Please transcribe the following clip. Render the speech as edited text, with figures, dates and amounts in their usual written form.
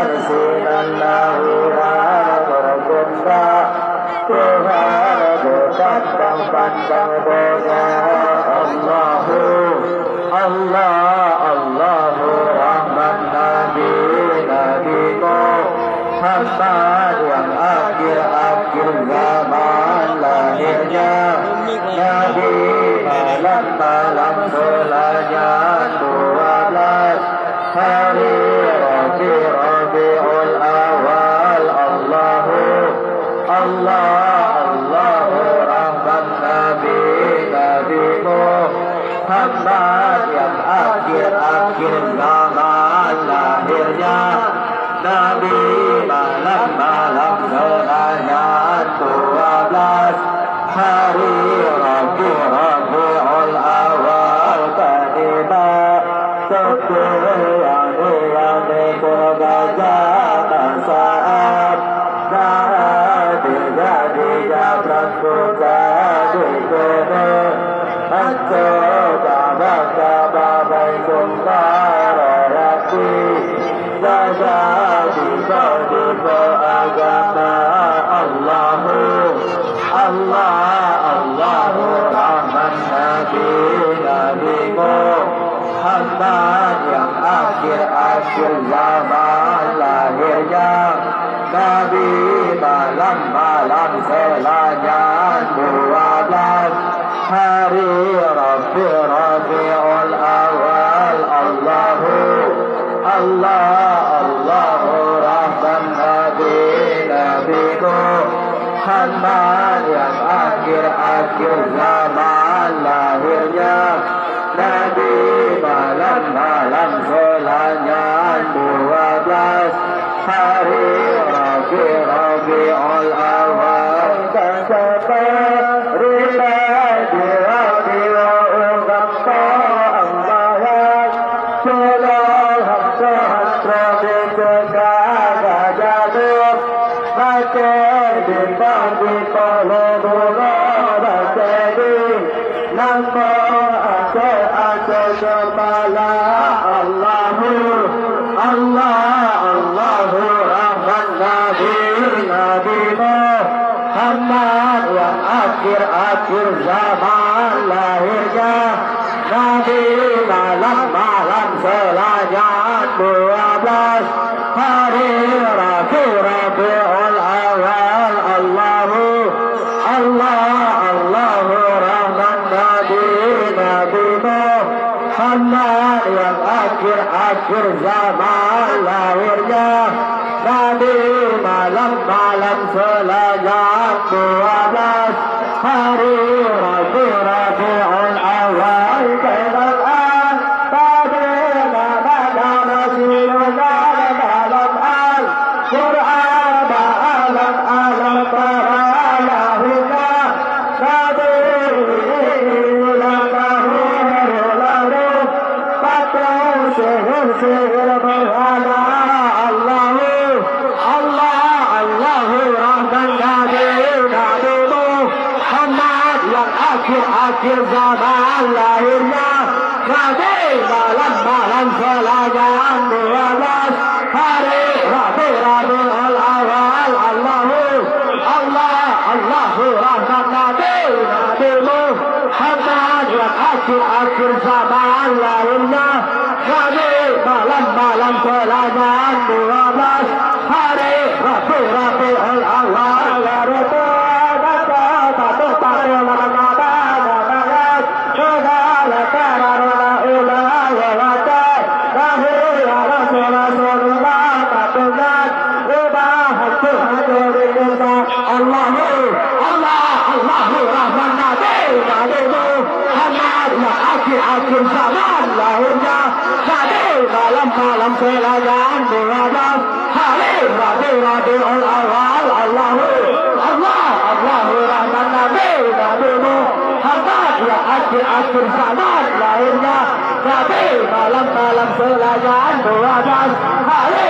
Sinallahu Rabbuna Tuhan berkatang pandang doa Allahu Allahu Rahman Nabi Muhammad yang akhir zaman lahirnya Nabi malam bulannya 12 hari Rabiul Awal Allahu Rahman Nabi Muhammad yang akhir zaman lahirnya Nabi malam bulannya 12 hari Rabiul Awal tiba yang bergajah saat jadi jabran suka dikubur mencoba Baitullah Rati jaga di agama Allahu Rahman Nabi Muhammad yang akhir zaman lahirnya Nabi malam selanya 12 hari Rabiul Awal Allahu Rahman Nabi Muhammad yang akhir zaman lahirnya Nabi malam selanya 12 hari Rabiul Awal dan Allahu Rahman Nabi Muhammad yang akhir zaman lahirnya Nabi malam selanya 12 hari Rabiul Awal Allahu Rahman Nabi Muhammad yang akhir zaman lahirnya Nabi malam selanya 12 hari Rabiul Awal Al-Quran akhir zaman lahirnya Nabi malam selanya 12 hari Rabiul Awal Allahu Rahman Nabi Muhammad yang akhir zaman lahirnya Nabi malam selanya 12 hari Rabiul Awal Allahu Rahman Nabi Muhammad yang akhir zaman lahirnya Nabi malam selanya 12 hari Rabiul Awal Allahu Rahman Nabi Muhammad yang akhir zaman lahirnya Nabi malam selanya 12 hari